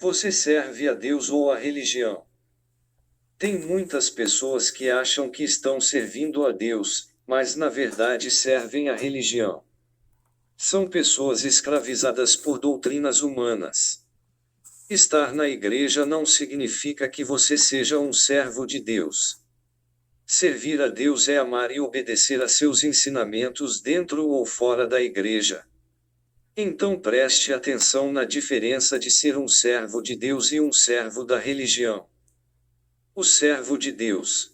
Você serve a Deus ou a religião? Tem muitas pessoas que acham que estão servindo a Deus, mas na verdade servem a religião. São pessoas escravizadas por doutrinas humanas. Estar na igreja não significa que você seja um servo de Deus. Servir a Deus é amar e obedecer a seus ensinamentos dentro ou fora da igreja. Então preste atenção na diferença de ser um servo de Deus e um servo da religião. O servo de Deus.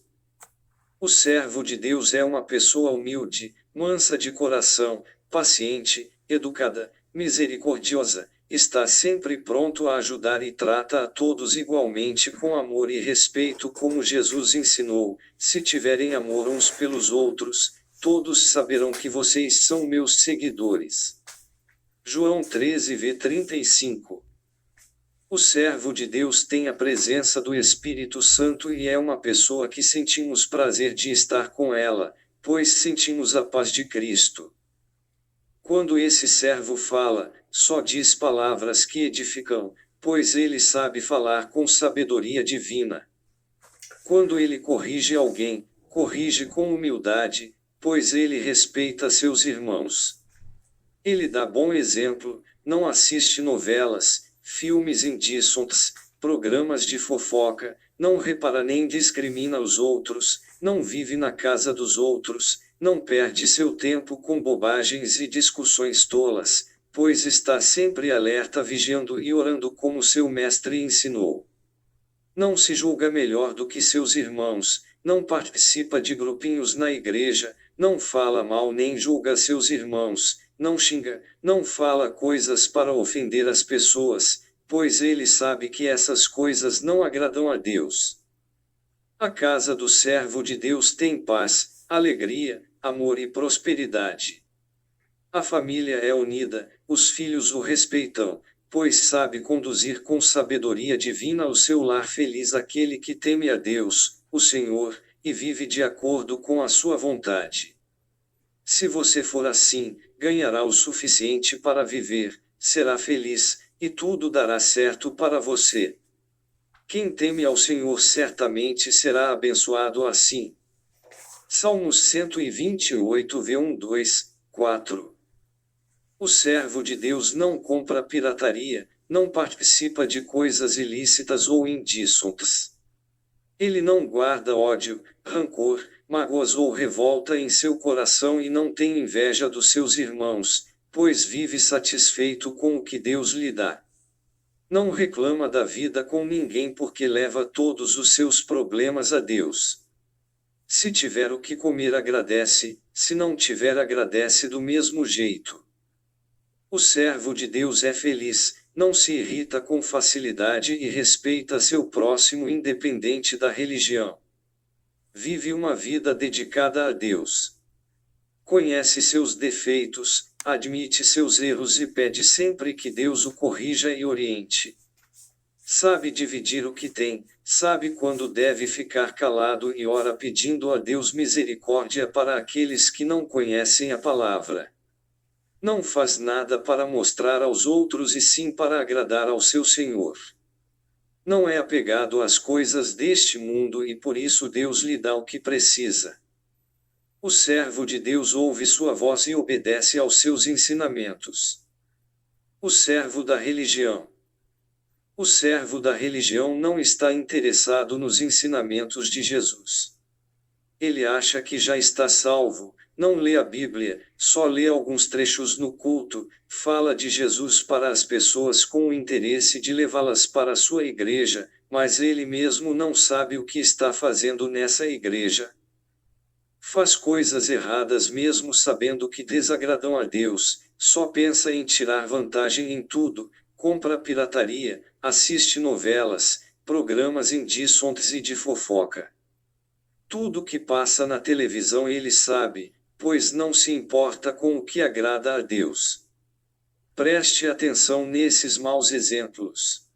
O servo de Deus é uma pessoa humilde, mansa de coração, paciente, educada, misericordiosa, está sempre pronto a ajudar e trata a todos igualmente com amor e respeito como Jesus ensinou. Se tiverem amor uns pelos outros, todos saberão que vocês são meus seguidores. João 13:35. O servo de Deus tem a presença do Espírito Santo e é uma pessoa que sentimos prazer de estar com ela, pois sentimos a paz de Cristo. Quando esse servo fala, só diz palavras que edificam, pois ele sabe falar com sabedoria divina. Quando ele corrige alguém, corrige com humildade, pois ele respeita seus irmãos. Ele dá bom exemplo, não assiste novelas, filmes indígenas, programas de fofoca, não repara nem discrimina os outros, não vive na casa dos outros, não perde seu tempo com bobagens e discussões tolas, pois está sempre alerta, vigiando e orando como seu mestre ensinou. Não se julga melhor do que seus irmãos, não participa de grupinhos na igreja, não fala mal nem julga seus irmãos, não xinga, não fala coisas para ofender as pessoas, pois ele sabe que essas coisas não agradam a Deus. A casa do servo de Deus tem paz, alegria, amor e prosperidade. A família é unida, os filhos o respeitam, pois sabe conduzir com sabedoria divina o seu lar. Feliz aquele que teme a Deus, o Senhor, e vive de acordo com a sua vontade. Se você for assim, ganhará o suficiente para viver, será feliz, e tudo dará certo para você. Quem teme ao Senhor certamente será abençoado assim. Salmos 128, 2, 4. O servo de Deus não compra pirataria, não participa de coisas ilícitas ou indígenas. Ele não guarda ódio, rancor, mágoas ou revolta em seu coração e não tem inveja dos seus irmãos, pois vive satisfeito com o que Deus lhe dá. Não reclama da vida com ninguém porque leva todos os seus problemas a Deus. Se tiver o que comer, agradece, se não tiver, agradece do mesmo jeito. O servo de Deus é feliz, não se irrita com facilidade e respeita seu próximo independente da religião. Vive uma vida dedicada a Deus. Conhece seus defeitos, admite seus erros e pede sempre que Deus o corrija e oriente. Sabe dividir o que tem, sabe quando deve ficar calado e ora pedindo a Deus misericórdia para aqueles que não conhecem a palavra. Não faz nada para mostrar aos outros e sim para agradar ao seu Senhor. Não é apegado às coisas deste mundo e por isso Deus lhe dá o que precisa. O servo de Deus ouve sua voz e obedece aos seus ensinamentos. O servo da religião. O servo da religião não está interessado nos ensinamentos de Jesus. Ele acha que já está salvo, não lê a Bíblia, só lê alguns trechos no culto, fala de Jesus para as pessoas com o interesse de levá-las para a sua igreja, mas ele mesmo não sabe o que está fazendo nessa igreja. Faz coisas erradas mesmo sabendo que desagradam a Deus, só pensa em tirar vantagem em tudo, compra pirataria, assiste novelas, programas indígenas e de fofoca. Tudo que passa na televisão ele sabe, pois não se importa com o que agrada a Deus. Preste atenção nesses maus exemplos.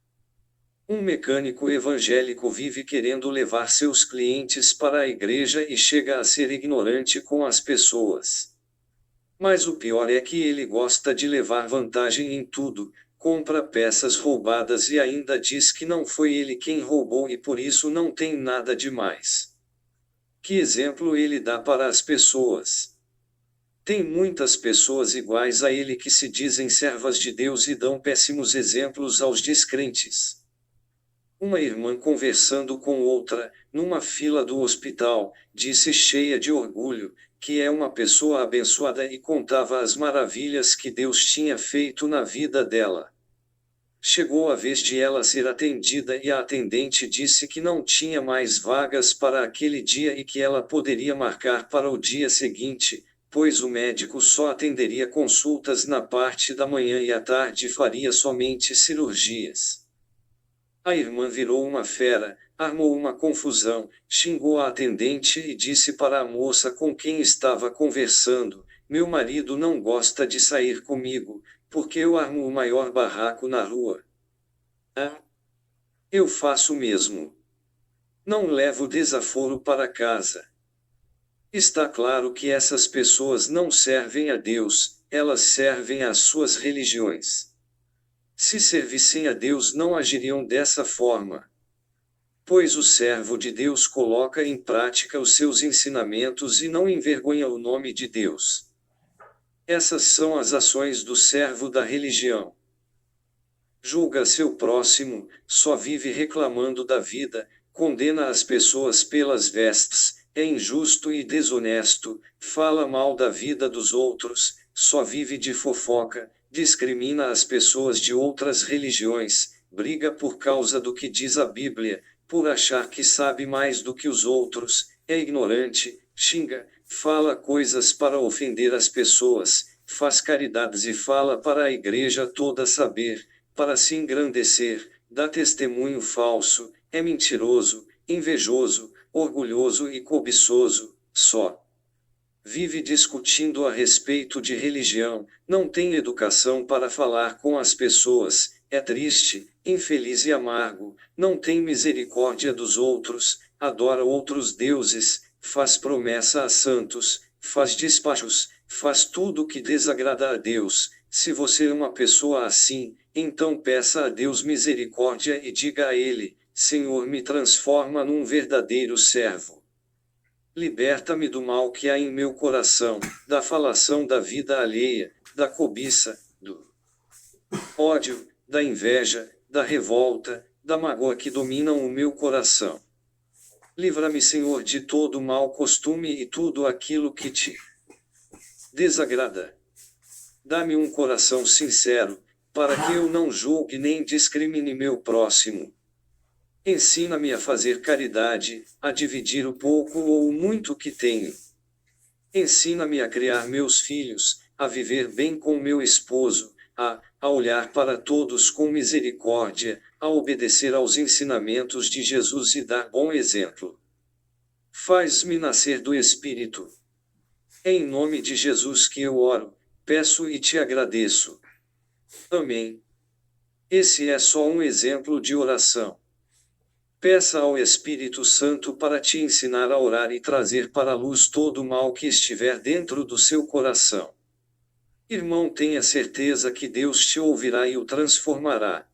Um mecânico evangélico vive querendo levar seus clientes para a igreja e chega a ser ignorante com as pessoas. Mas o pior é que ele gosta de levar vantagem em tudo, compra peças roubadas e ainda diz que não foi ele quem roubou e por isso não tem nada demais. Que exemplo ele dá para as pessoas? Tem muitas pessoas iguais a ele que se dizem servas de Deus e dão péssimos exemplos aos descrentes. Uma irmã conversando com outra, numa fila do hospital, disse cheia de orgulho, que é uma pessoa abençoada e contava as maravilhas que Deus tinha feito na vida dela. Chegou a vez de ela ser atendida e a atendente disse que não tinha mais vagas para aquele dia e que ela poderia marcar para o dia seguinte, pois o médico só atenderia consultas na parte da manhã e à tarde faria somente cirurgias. A irmã virou uma fera, armou uma confusão, xingou a atendente e disse para a moça com quem estava conversando: meu marido não gosta de sair comigo, porque eu armo o maior barraco na rua. Ah, eu faço mesmo. Não levo desaforo para casa. Está claro que essas pessoas não servem a Deus, elas servem às suas religiões. Se servissem a Deus não agiriam dessa forma. Pois o servo de Deus coloca em prática os seus ensinamentos e não envergonha o nome de Deus. Essas são as ações do servo da religião. Julga seu próximo, só vive reclamando da vida, condena as pessoas pelas vestes, é injusto e desonesto, fala mal da vida dos outros, só vive de fofoca, discrimina as pessoas de outras religiões, briga por causa do que diz a Bíblia, por achar que sabe mais do que os outros, é ignorante, xinga, fala coisas para ofender as pessoas, faz caridades e fala para a igreja toda saber, para se engrandecer, dá testemunho falso, é mentiroso, invejoso, orgulhoso e cobiçoso, só vive discutindo a respeito de religião, não tem educação para falar com as pessoas, é triste, infeliz e amargo, não tem misericórdia dos outros, adora outros deuses, faz promessa a santos, faz despachos, faz tudo que desagrada a Deus. Se você é uma pessoa assim, então peça a Deus misericórdia e diga a Ele: Senhor, me transforma num verdadeiro servo. Liberta-me do mal que há em meu coração, da falação da vida alheia, da cobiça, do ódio, da inveja, da revolta, da mágoa que dominam o meu coração. Livra-me, Senhor, de todo mau costume e tudo aquilo que te desagrada. Dá-me um coração sincero, para que eu não julgue nem discrimine meu próximo. Ensina-me a fazer caridade, a dividir o pouco ou o muito que tenho. Ensina-me a criar meus filhos, a viver bem com meu esposo, a olhar para todos com misericórdia, a obedecer aos ensinamentos de Jesus e dar bom exemplo. Faz-me nascer do Espírito. É em nome de Jesus que eu oro, peço e te agradeço. Amém. Esse é só um exemplo de oração. Peça ao Espírito Santo para te ensinar a orar e trazer para a luz todo o mal que estiver dentro do seu coração. Irmão, tenha certeza que Deus te ouvirá e o transformará.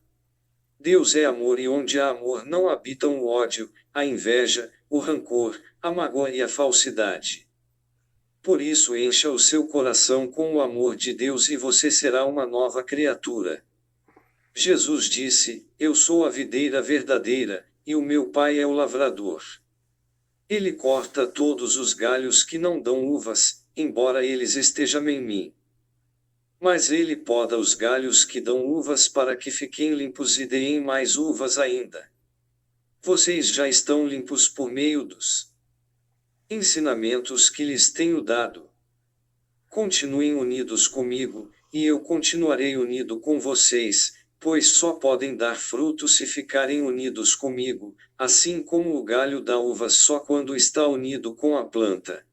Deus é amor e onde há amor não habitam o ódio, a inveja, o rancor, a mágoa e a falsidade. Por isso encha o seu coração com o amor de Deus e você será uma nova criatura. Jesus disse: Eu sou a videira verdadeira, e o meu Pai é o lavrador. Ele corta todos os galhos que não dão uvas, embora eles estejam em mim. Mas ele poda os galhos que dão uvas para que fiquem limpos e deem mais uvas ainda. Vocês já estão limpos por meio dos ensinamentos que lhes tenho dado. Continuem unidos comigo, e eu continuarei unido com vocês, pois só podem dar fruto se ficarem unidos comigo, assim como o galho dá uvas só quando está unido com a planta.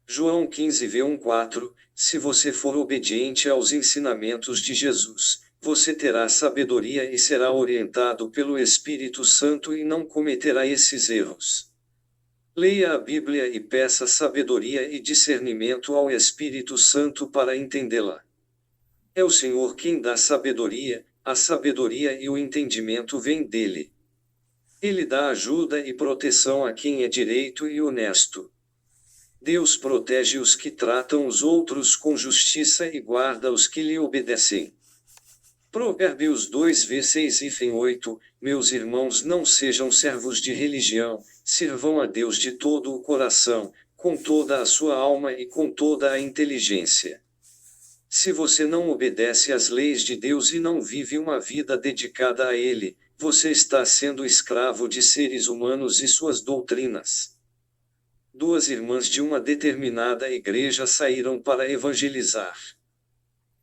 João 15:1-4. Se você for obediente aos ensinamentos de Jesus, você terá sabedoria e será orientado pelo Espírito Santo e não cometerá esses erros. Leia a Bíblia e peça sabedoria e discernimento ao Espírito Santo para entendê-la. É o Senhor quem dá sabedoria, a sabedoria e o entendimento vêm dele. Ele dá ajuda e proteção a quem é direito e honesto. Deus protege os que tratam os outros com justiça e guarda os que lhe obedecem. Provérbios 2:6-8. Meus irmãos, não sejam servos de religião, sirvam a Deus de todo o coração, com toda a sua alma e com toda a inteligência. Se você não obedece às leis de Deus e não vive uma vida dedicada a Ele, você está sendo escravo de seres humanos e suas doutrinas. Duas irmãs de uma determinada igreja saíram para evangelizar.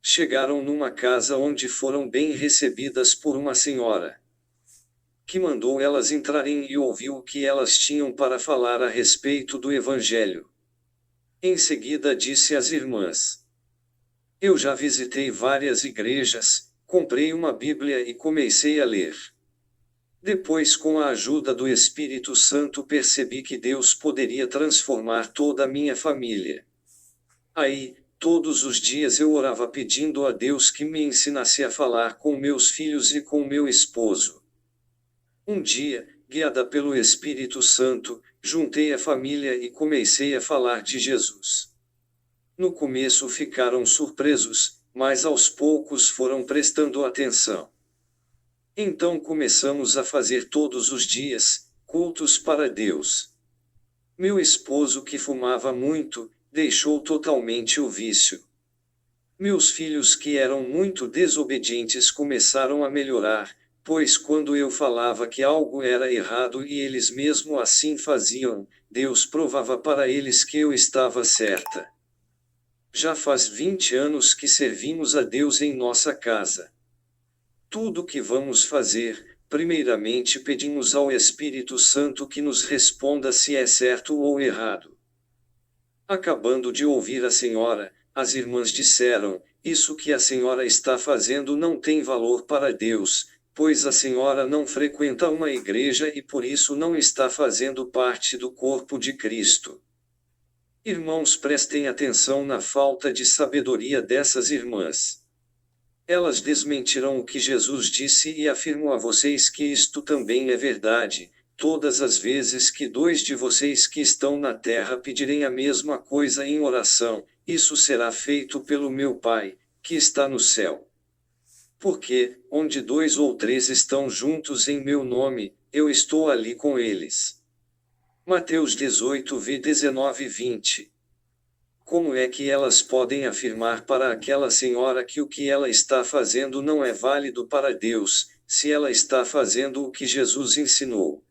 Chegaram numa casa onde foram bem recebidas por uma senhora, que mandou elas entrarem e ouviu o que elas tinham para falar a respeito do Evangelho. Em seguida disse às irmãs: Eu já visitei várias igrejas, comprei uma Bíblia e comecei a ler. Depois, com a ajuda do Espírito Santo, percebi que Deus poderia transformar toda a minha família. Aí, todos os dias eu orava pedindo a Deus que me ensinasse a falar com meus filhos e com meu esposo. Um dia, guiada pelo Espírito Santo, juntei a família e comecei a falar de Jesus. No começo ficaram surpresos, mas aos poucos foram prestando atenção. Então começamos a fazer todos os dias cultos para Deus. Meu esposo, que fumava muito, deixou totalmente o vício. Meus filhos, que eram muito desobedientes, começaram a melhorar, pois quando eu falava que algo era errado e eles mesmo assim faziam, Deus provava para eles que eu estava certa. Já faz 20 anos que servimos a Deus em nossa casa. Tudo o que vamos fazer, primeiramente pedimos ao Espírito Santo que nos responda se é certo ou errado. Acabando de ouvir a senhora, as irmãs disseram: Isso que a senhora está fazendo não tem valor para Deus, pois a senhora não frequenta uma igreja e por isso não está fazendo parte do corpo de Cristo. Irmãos, prestem atenção na falta de sabedoria dessas irmãs. Elas desmentiram o que Jesus disse e afirmo a vocês que isto também é verdade. Todas as vezes que dois de vocês que estão na terra pedirem a mesma coisa em oração, isso será feito pelo meu Pai, que está no céu. Porque, onde 2 ou 3 estão juntos em meu nome, eu estou ali com eles. Mateus 18:19-20. Como é que elas podem afirmar para aquela senhora que o que ela está fazendo não é válido para Deus, se ela está fazendo o que Jesus ensinou?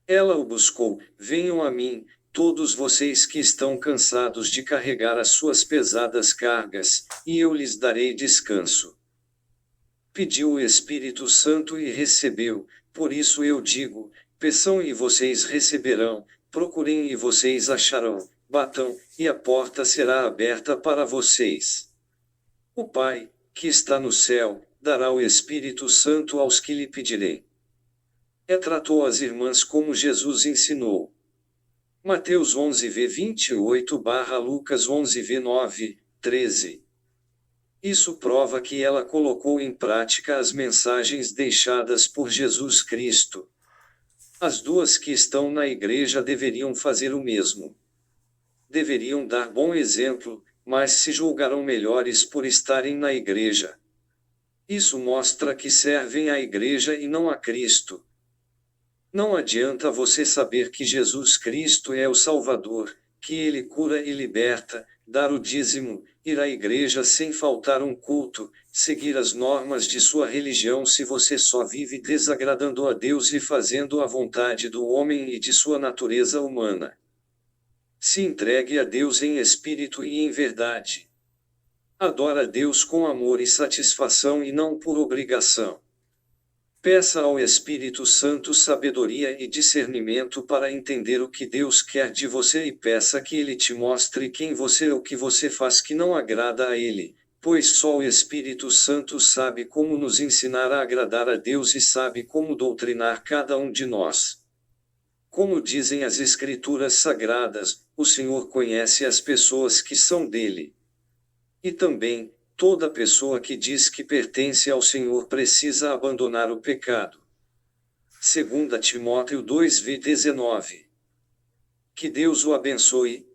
Ela o buscou: Venham a mim, todos vocês que estão cansados de carregar as suas pesadas cargas, e eu lhes darei descanso. Pediu o Espírito Santo e recebeu, por isso eu digo: peçam e vocês receberão, procurem e vocês acharão, batam, e a porta será aberta para vocês. O Pai, que está no céu, dará o Espírito Santo aos que lhe pedirem. Tratou as irmãs como Jesus ensinou. Mateus 11:28 / Lucas 11:9-13. Isso prova que ela colocou em prática as mensagens deixadas por Jesus Cristo. As duas que estão na igreja deveriam fazer o mesmo. Deveriam dar bom exemplo, mas se julgarão melhores por estarem na igreja. Isso mostra que servem à igreja e não a Cristo. Não adianta você saber que Jesus Cristo é o Salvador, que Ele cura e liberta, dar o dízimo, ir à igreja sem faltar um culto, seguir as normas de sua religião se você só vive desagradando a Deus e fazendo a vontade do homem e de sua natureza humana. Se entregue a Deus em espírito e em verdade. Adora a Deus com amor e satisfação e não por obrigação. Peça ao Espírito Santo sabedoria e discernimento para entender o que Deus quer de você e peça que Ele te mostre quem você é ou o que você faz que não agrada a Ele, pois só o Espírito Santo sabe como nos ensinar a agradar a Deus e sabe como doutrinar cada um de nós. Como dizem as Escrituras Sagradas, o Senhor conhece as pessoas que são dele. E também, Toda pessoa que diz que pertence ao Senhor precisa abandonar o pecado. 2 Timóteo 2:19. Que Deus o abençoe.